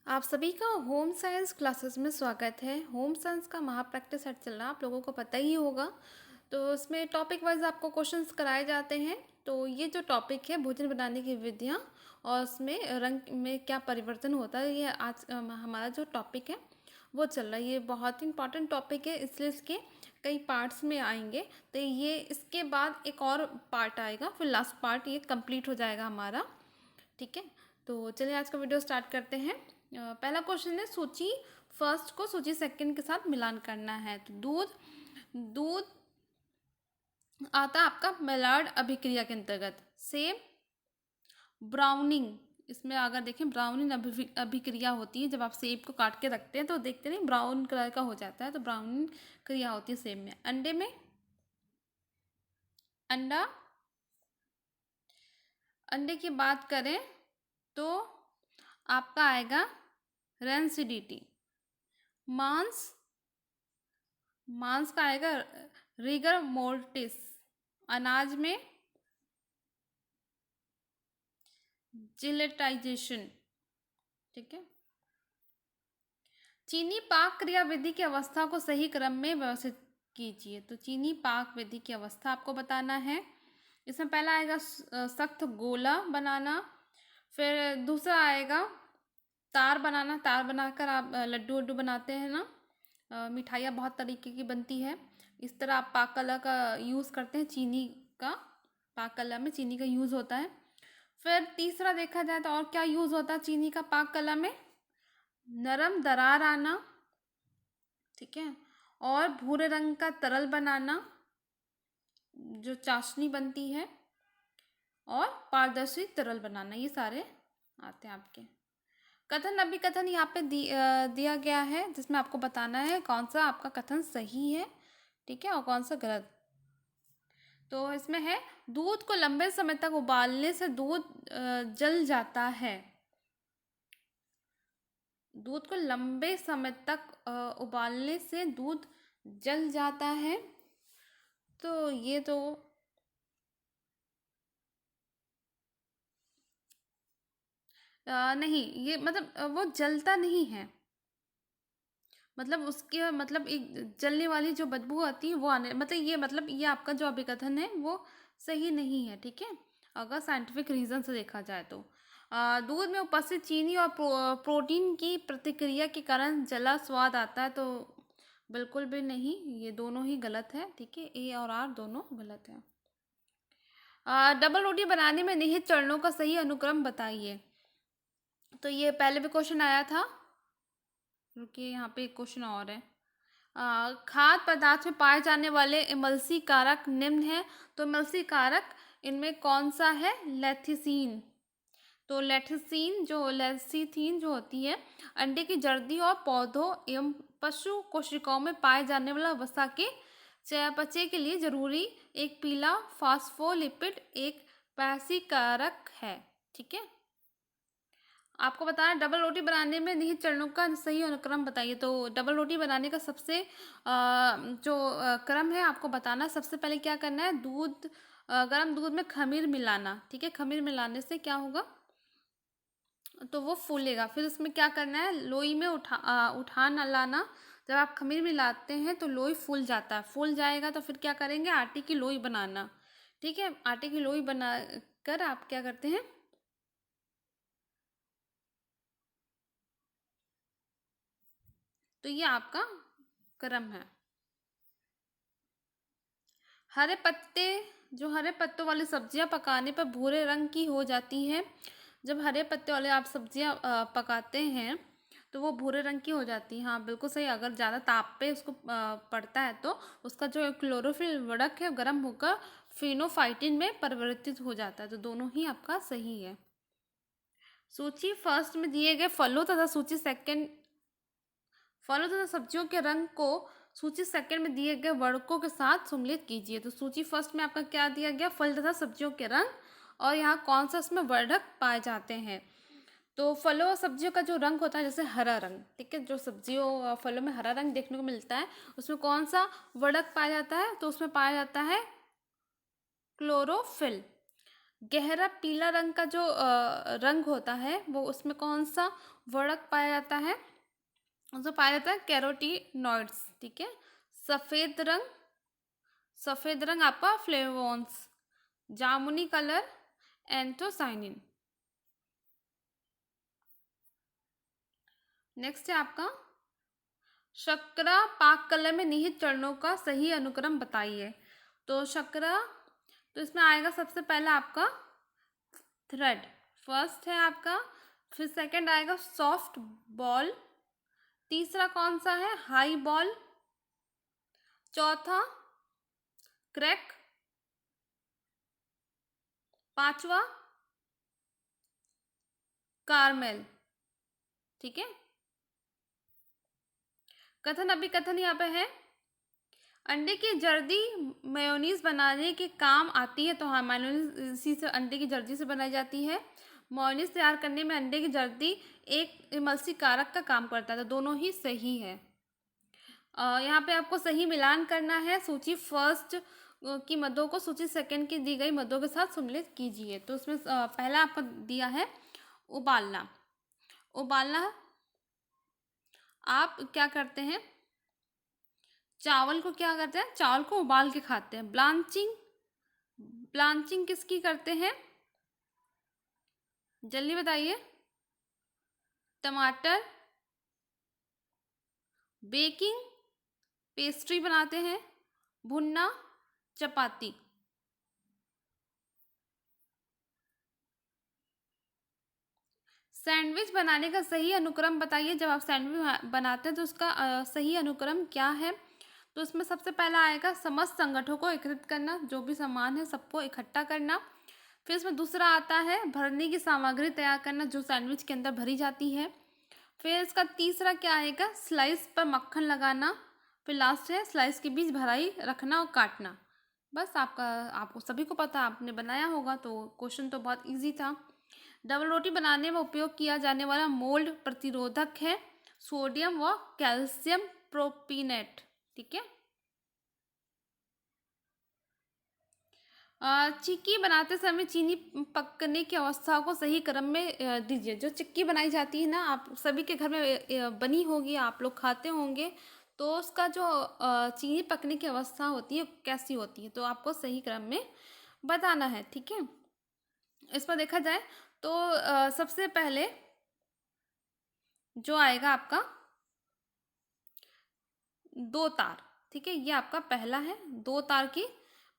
आप सभी का होम साइंस क्लासेस में स्वागत है। होम साइंस का महा प्रैक्टिस सेट चल रहा है, आप लोगों को पता ही होगा। तो इसमें टॉपिक वाइज आपको क्वेश्चंस कराए जाते हैं। तो ये जो टॉपिक है भोजन बनाने की विधियाँ और उसमें रंग में क्या परिवर्तन होता है, ये आज हमारा जो टॉपिक है वो चल रहा है। ये बहुत ही इंपॉर्टेंट टॉपिक है, इसलिए इसके कई पार्ट्स में आएंगे। तो ये इसके बाद एक और पार्ट आएगा, फिर लास्ट पार्ट ये कंप्लीट हो जाएगा हमारा। ठीक है, तो चलिए आज का वीडियो स्टार्ट करते हैं। पहला क्वेश्चन है, सूची फर्स्ट को सूची सेकंड के साथ मिलान करना है। तो दूध दूध आता है आपका मेलार्ड अभिक्रिया के अंतर्गत। सेम ब्राउनिंग, इसमें अगर देखें ब्राउनिंग अभिक्रिया होती है। जब आप सेब को काट के रखते हैं तो देखते नहीं ब्राउन कलर का हो जाता है, तो ब्राउनिंग क्रिया होती है सेब में। अंडे में अंडा अंडे की बात करें तो आपका आएगा रेंसिडिटी। मांस मांस का आएगा रिगर मोर्टिस। अनाज में जिलेटाइजेशन। ठीक है, चीनी पाक क्रिया विधि की अवस्था को सही क्रम में व्यवस्थित कीजिए। तो चीनी पाक विधि की अवस्था आपको बताना है। इसमें पहला आएगा सख्त गोला बनाना, फिर दूसरा आएगा तार बनाना। तार बनाकर आप लड्डू वड्डू बनाते हैं ना, मिठाइयाँ बहुत तरीके की बनती है। इस तरह आप पाक कला का यूज़ करते हैं, चीनी का पाक कला में चीनी का यूज़ होता है। फिर तीसरा देखा जाए तो और क्या यूज़ होता है चीनी का पाक कला में, नरम दरार आना। ठीक है, और भूरे रंग का तरल बनाना जो चाशनी बनती है, और पारदर्शी तरल बनाना, ये सारे आते हैं आपके। कथन अभिकथन यहाँ पे दिया गया है, जिसमें आपको बताना है कौन सा आपका कथन सही है, ठीक है, और कौन सा गलत। तो इसमें है, दूध को लंबे समय तक उबालने से दूध जल जाता है। दूध को लंबे समय तक उबालने से दूध जल जाता है। तो ये तो नहीं, ये मतलब वो जलता नहीं है। मतलब उसके मतलब एक जलने वाली जो बदबू आती है वो आने, मतलब ये मतलब ये आपका जो अभिकथन है वो सही नहीं है। ठीक है, अगर साइंटिफिक रीजन से देखा जाए तो दूध में उपस्थित चीनी और प्रोटीन की प्रतिक्रिया के कारण जला स्वाद आता है। तो बिल्कुल भी नहीं, ये दोनों ही गलत है। ठीक है, ए और आर दोनों गलत है। डबल रोटी बनाने में निहित चरणों का सही अनुक्रम बताइए। तो ये पहले भी क्वेश्चन आया था, रुकिए यहाँ पे एक क्वेश्चन और है। खाद्य पदार्थ में पाए जाने वाले इमल्सी कारक निम्न है। तो इमल्सी कारक इनमें कौन सा है, लेथिसीन। तो लेथिसीन जो लेथिथीन जो होती है, अंडे की जर्दी और पौधों एवं पशु कोशिकाओं में पाए जाने वाला वसा के चयापचय के लिए जरूरी एक पीला फास्फोलिपिड एक पैसी कारक है। ठीक है, आपको बताना डबल रोटी बनाने में निहित चरणों का सही अनुक्रम बताइए। तो डबल रोटी बनाने का सबसे जो क्रम है आपको बताना, सबसे पहले क्या करना है, दूध गर्म दूध में खमीर मिलाना। ठीक है, खमीर मिलाने से क्या होगा, तो वो फूलेगा। फिर उसमें क्या करना है, लोई में उठान लाना। जब आप खमीर मिलाते हैं तो लोई फूल जाता है, फूल जाएगा तो फिर क्या करेंगे, आटे की लोई बनाना। ठीक है, आटे की लोई बना कर आप क्या करते हैं, तो ये आपका क्रम है। हरे पत्ते जो हरे पत्तों वाली सब्जियां पकाने पर भूरे रंग की हो जाती है। जब हरे पत्ते वाले आप सब्जियां पकाते हैं तो वो भूरे रंग की हो जाती है। हाँ बिल्कुल सही, अगर ज़्यादा ताप पे उसको पड़ता है तो उसका जो क्लोरोफिल वड़क है गर्म होकर फिनोफाइटिन में परिवर्तित हो जाता है। तो दोनों ही आपका सही है। सूची फर्स्ट में दिए गए फलों तथा सब्जियों के रंग को सूची सेकंड में दिए गए वर्णकों के साथ सम्मिलित कीजिए। तो सूची फर्स्ट में आपका क्या दिया गया, फल तथा सब्जियों के रंग, और यहाँ कौन सा इसमें वर्णक पाए जाते हैं। तो फलों और सब्जियों का जो रंग होता है, जैसे हरा रंग, ठीक है, जो सब्जियों और फलों में हरा रंग देखने को मिलता है, उसमें कौन सा वर्णक पाया जाता है, तो उसमें पाया जाता है क्लोरोफिल। गहरा पीला रंग का जो रंग होता है वो उसमें कौन सा वर्णक पाया जाता है? उसमें पाया जाता है कैरोटीनॉइड्स, ठीक है। सफेद रंग, सफेद रंग आपका फ्लेवोन्स, जामुनी कलर एंथोसाइनिन। नेक्स्ट है आपका शर्करा पाक कला में निहित चरणों का सही अनुक्रम बताइए। तो शर्करा, तो इसमें आएगा सबसे पहला आपका थ्रेड, फर्स्ट है आपका। फिर सेकंड आएगा सॉफ्ट बॉल। तीसरा कौन सा है? High ball. चौथा क्रैक। पांचवा कारमेल, ठीक है। कथन अभिकथन यहाँ पे है, अंडे की जर्दी मेयोनीज बनाने के काम आती है। तो हाँ, मेयोनीज इसी से, अंडे की जर्दी से बनाई जाती है। मेयोनीज तैयार करने में अंडे की जर्दी एक इमल्सी कारक का काम करता है। तो दोनों ही सही है। यहाँ पे आपको सही मिलान करना है। सूची फर्स्ट की मदों को सूची सेकंड की दी गई मदों के साथ सम्मिलित कीजिए। तो उसमें पहला आपको दिया है उबालना। उबालना आप क्या करते हैं? चावल को क्या करते हैं? चावल को उबाल के खाते हैं। ब्लांचिंग, ब्लांचिंग किसकी करते हैं? जल्दी बताइए। टमाटर। बेकिंग, पेस्ट्री बनाते हैं। भुनना, चपाती। सैंडविच बनाने का सही अनुक्रम बताइए। जब आप सैंडविच बनाते हैं तो उसका सही अनुक्रम क्या है? तो इसमें सबसे पहला आएगा समस्त संगठनों को एकत्रित करना, जो भी सामान है सबको इकट्ठा करना। फिर इसमें दूसरा आता है भरने की सामग्री तैयार करना, जो सैंडविच के अंदर भरी जाती है। फिर इसका तीसरा क्या आएगा? स्लाइस पर मक्खन लगाना। फिर लास्ट है स्लाइस के बीच भराई रखना और काटना। बस आपका, आपको सभी को पता, आपने बनाया होगा। तो क्वेश्चन तो बहुत इजी था। डबल रोटी बनाने में उपयोग किया जाने वाला मोल्ड प्रतिरोधक है सोडियम व कैल्शियम प्रोपिनेट, ठीक है। चिक्की बनाते समय चीनी पकने की अवस्था को सही क्रम में दीजिए। जो चिक्की बनाई जाती है ना, आप सभी के घर में बनी होगी, आप लोग खाते होंगे। तो उसका जो चीनी पकने की अवस्था होती है कैसी होती है, तो आपको सही क्रम में बताना है, ठीक है। इस पर देखा जाए तो सबसे पहले जो आएगा आपका दो तार, ठीक है। ये आपका पहला है, दो तार की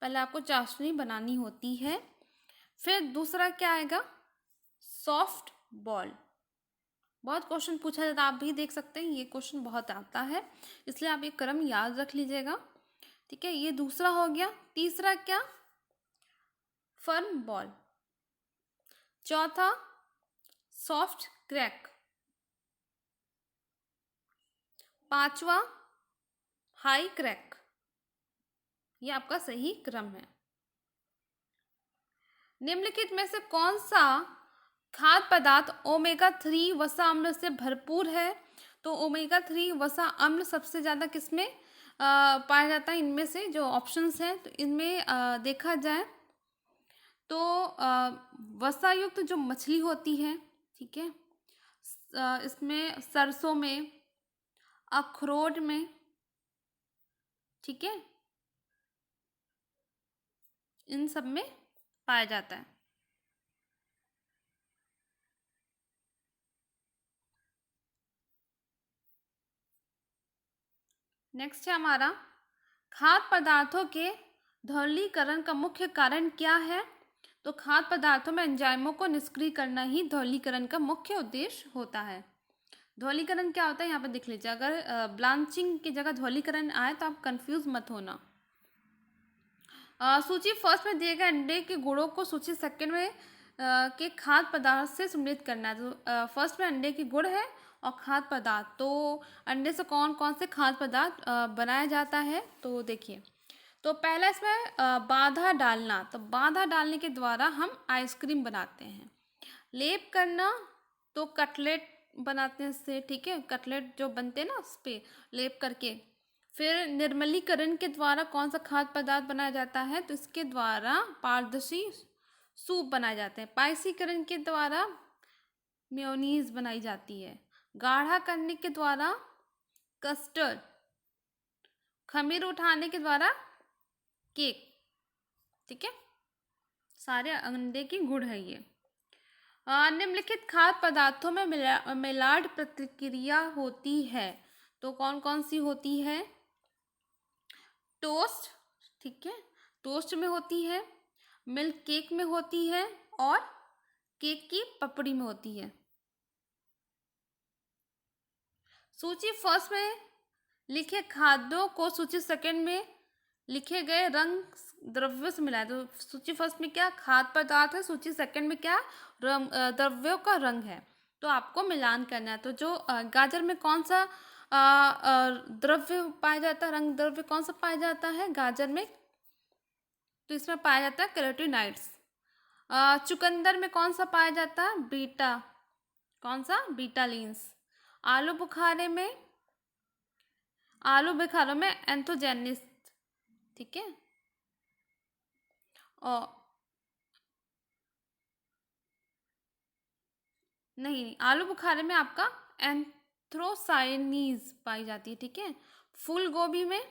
पहले आपको चाशनी बनानी होती है। फिर दूसरा क्या आएगा? Soft ball. बहुत क्वेश्चन पूछा जाता है, आप भी देख सकते हैं, ये क्वेश्चन बहुत आता है, इसलिए आप ये क्रम याद रख लीजिएगा, ठीक है। ये दूसरा हो गया। तीसरा क्या? Firm ball. चौथा सॉफ्ट क्रैक। पांचवा हाई क्रैक। ये आपका सही क्रम है। निम्नलिखित में से कौन सा खाद्य पदार्थ ओमेगा 3 वसा अम्ल से भरपूर है? तो ओमेगा 3 वसा अम्ल सबसे ज़्यादा किसमें पाया जाता है? इनमें से जो ऑप्शंस हैं, तो इनमें देखा जाए तो वसा युक्त जो मछली होती है, ठीक है, इसमें सरसों में, अखरोट में, ठीक है, इन सब में पाया जाता है। नेक्स्ट है हमारा खाद्य पदार्थों के धौलीकरण का मुख्य कारण क्या है? तो खाद्य पदार्थों में एंजाइमों को निष्क्रिय करना ही धौलीकरण का मुख्य उद्देश्य होता है। धौलीकरण क्या होता है यहाँ पे देख लीजिए। अगर ब्लांचिंग की जगह धौलीकरण आए तो आप कंफ्यूज मत होना। सूची फर्स्ट में दिए गए अंडे के गुणों को सूची सेकंड में के खाद्य पदार्थ से सम्मिलित करना है। तो फर्स्ट में अंडे के गुण है और खाद्य पदार्थ। तो अंडे से कौन कौन से खाद्य पदार्थ बनाया जाता है? तो देखिए, तो पहला इसमें बाधा डालना। तो बाधा डालने के द्वारा हम आइसक्रीम बनाते हैं। लेप करना, तो कटलेट बनाते हैं इससे, ठीक है, कटलेट जो बनते हैं ना उस पर लेप करके। फिर निर्मलीकरण के द्वारा कौन सा खाद्य पदार्थ बनाया जाता है? तो इसके द्वारा पारदर्शी सूप बनाए जाते हैं। पाइसीकरण के द्वारा मेयोनीज बनाई जाती है। गाढ़ा करने के द्वारा कस्टर्ड। खमीर उठाने के द्वारा केक। ठीक है, सारे अंडे की गुड़ है ये। निम्नलिखित खाद्य पदार्थों में मेलार्ड प्रतिक्रिया होती है, तो कौन कौन सी होती है? टोस्ट, ठीक है, टोस्ट में होती है, मिल्क केक में होती है, और केक की पपड़ी में होती है। सूची फर्स्ट में लिखे खाद्यों को सूची सेकंड में लिखे गए रंग द्रव्यों से मिलाए। तो सूची फर्स्ट में क्या खाद्य पदार्थ है, सूची सेकंड में क्या द्रव्यों का रंग है, तो आपको मिलान करना है। तो जो गाजर में कौन सा द्रव्य पाया जाता है, रंग द्रव्य कौन सा पाया जाता है गाजर में? तो इसमें पाया जाता है कैरोटीनॉइड्स। चुकंदर में कौन सा पाया जाता है? बीटा, कौन सा? बीटालिन्स। आलू बुखारे में एंथोजेनिस, ठीक है, और नहीं, आलू बुखारे में आपका एंथ्रोसायनीज पाई जाती है। ठीक है, फूल गोभी में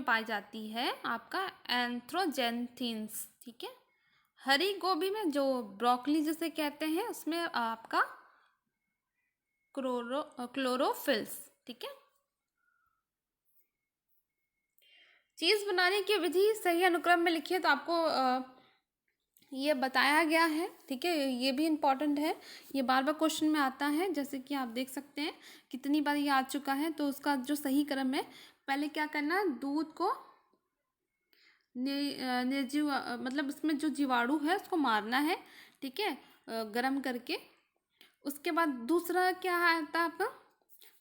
पाई जाती है आपका एंथ्रोजेंथिन्स। ठीक है, हरी गोभी में, जो ब्रोकली जिसे कहते हैं, उसमें आपका क्लोरोफिल्स। ठीक है, चीज बनाने की विधि सही अनुक्रम में लिखिए, तो आपको ये बताया गया है। ठीक है, ये भी इम्पॉर्टेंट है, ये बार बार क्वेश्चन में आता है, जैसे कि आप देख सकते हैं कितनी बार ये आ चुका है। तो उसका जो सही क्रम है, पहले क्या करना है, दूध को निर्जीव मतलब उसमें जो जीवाणु है उसको मारना है। ठीक है, गरम करके। उसके बाद दूसरा क्या आता है आपका,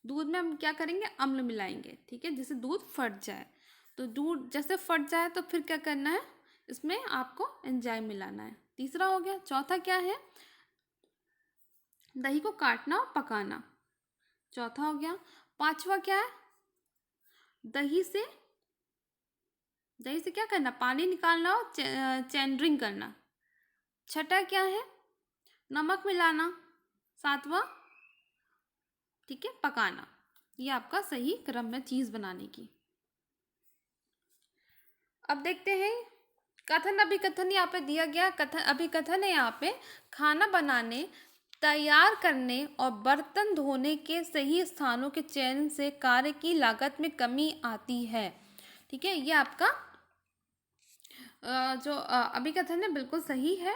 दूध में हम क्या करेंगे, अम्ल मिलाएंगे। ठीक है, जिससे दूध फट जाए। तो दूध जैसे फट जाए तो फिर क्या करना है, इसमें आपको एंजाइम मिलाना है। तीसरा हो गया। चौथा क्या है, दही को काटना और पकाना, चौथा हो गया। पांचवा क्या है, दही से क्या करना, पानी निकालना और चैंडरिंग करना। छठा क्या है, नमक मिलाना। सातवां, ठीक है, पकाना। ये आपका सही क्रम है चीज बनाने की। अब देखते हैं कथन अभिकथन, यहाँ पे दिया गया कथन अभिकथन है यहाँ पे, खाना बनाने, तैयार करने और बर्तन धोने के सही स्थानों के चयन से कार्य की लागत में कमी आती है। ठीक है, ये आपका जो अभिकथन है बिल्कुल सही है।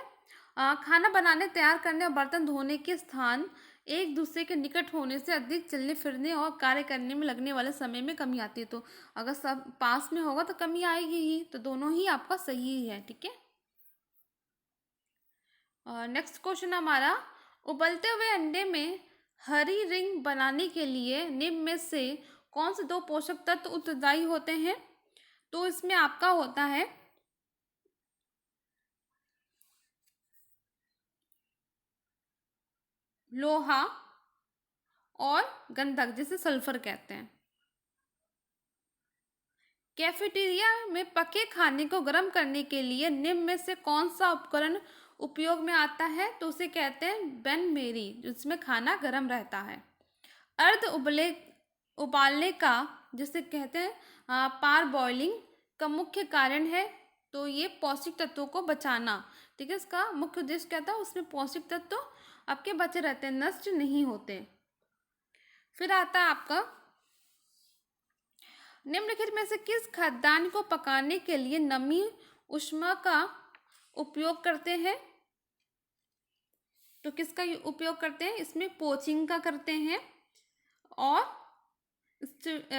खाना बनाने, तैयार करने और बर्तन धोने के स्थान एक दूसरे के निकट होने से अधिक चलने फिरने और कार्य करने में लगने वाले समय में कमी आती है। तो अगर सब पास में होगा तो कमी आएगी ही, तो दोनों ही आपका सही है। ठीक है, नेक्स्ट क्वेश्चन हमारा, उबलते हुए अंडे में हरी रिंग बनाने के लिए निम्न में से कौन से दो पोषक तत्व उत्तरदायी होते हैं? तो इसमें आपका होता है लोहा और गंधक, जिसे सल्फर कहते हैं। कैफेटेरिया में पके खाने को गर्म करने के लिए निम्न में से कौन सा उपकरण उपयोग में आता है? तो उसे कहते हैं बेन मेरी, जिसमें खाना गर्म रहता है। अर्ध उबालने का, जिसे कहते हैं पार बॉइलिंग, का मुख्य कारण है, तो ये पौष्टिक तत्वों को बचाना। ठीक है, इसका मुख्य उद्देश्य क्या था, उसमें पौष्टिक तत्व आपके बचे रहते हैं, नष्ट नहीं होते। फिर आता है आपका, निम्नलिखित में से किस खाद्यान्न को पकाने के लिए नमी ऊष्मा का उपयोग करते हैं? तो किसका उपयोग करते हैं? इसमें पोचिंग का करते हैं, और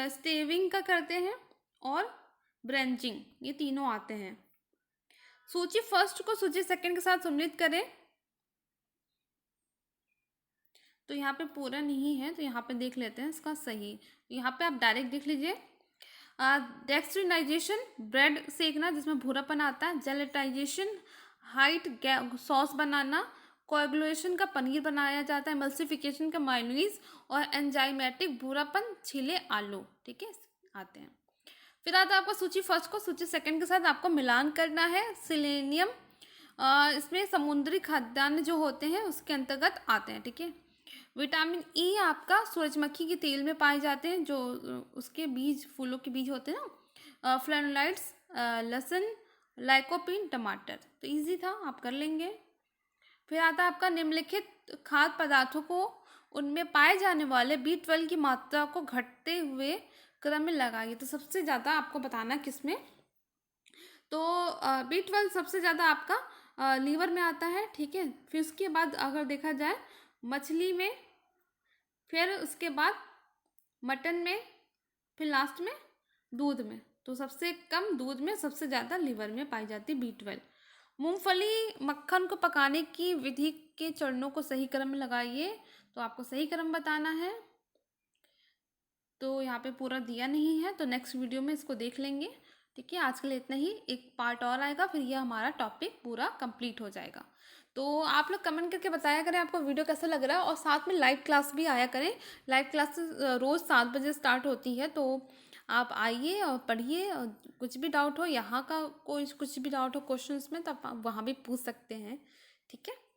स्टेविंग का करते हैं, और ब्रेंचिंग, ये तीनों आते हैं। सूची फर्स्ट को सूची सेकंड के साथ सम्मिलित करें। तो यहाँ पे पूरा नहीं है, तो यहाँ पे देख लेते हैं इसका सही। यहाँ पे आप डायरेक्ट देख लीजिए, डेक्सट्रिनाइजेशन, ब्रेड सेकना जिसमें भूरापन आता है। जेलेटाइजेशन, हाइट सॉस बनाना। कोएगुलेशन का पनीर बनाया जाता है। मल्सिफिकेशन का मायोनीज। और एंजाइमेटिक भूरापन, छिले आलू। ठीक है, आते हैं। फिर आता है आपका सूची फर्स्ट को सूची सेकंड के साथ आपको मिलान करना है। सेलेनियम इसमें समुद्री खाद्यान्न जो होते हैं उसके अंतर्गत आते हैं, ठीक है। विटामिन ई आपका सूरजमुखी के तेल में पाए जाते हैं, जो उसके बीज, फूलों के बीज होते हैं ना। फ्लेवोनोइड्स लहसुन, लाइकोपीन, टमाटर। तो इजी था, आप कर लेंगे। फिर आता है आपका निम्नलिखित खाद्य पदार्थों को उनमें पाए जाने वाले B12 की मात्रा को घटते हुए क्रम में लगाइए। तो सबसे ज़्यादा आपको बताना किसमें, तो B12 सबसे ज़्यादा आपका लीवर में आता है, ठीक है। फिर उसके बाद अगर देखा जाए मछली में, फिर उसके बाद मटन में, फिर लास्ट में दूध में। तो सबसे कम दूध में, सबसे ज़्यादा लीवर में पाई जाती है B12। मूंगफली मक्खन को पकाने की विधि के चरणों को सही क्रम में लगाइए। तो आपको सही क्रम बताना है। तो यहाँ पे पूरा दिया नहीं है, तो नेक्स्ट वीडियो में इसको देख लेंगे, ठीक है। आज के लिए इतना ही, एक पार्ट और आएगा, फिर ये हमारा टॉपिक पूरा कंप्लीट हो जाएगा। तो आप लोग कमेंट करके बताया करें आपको वीडियो कैसा लग रहा है, और साथ में लाइव क्लास भी आया करें। लाइव क्लासेस रोज़ 7 बजे स्टार्ट होती है, तो आप आइए और पढ़िए। और कुछ भी डाउट हो, यहाँ का कोई कुछ भी डाउट हो क्वेश्चंस में, तो आप वहाँ भी पूछ सकते हैं, ठीक है।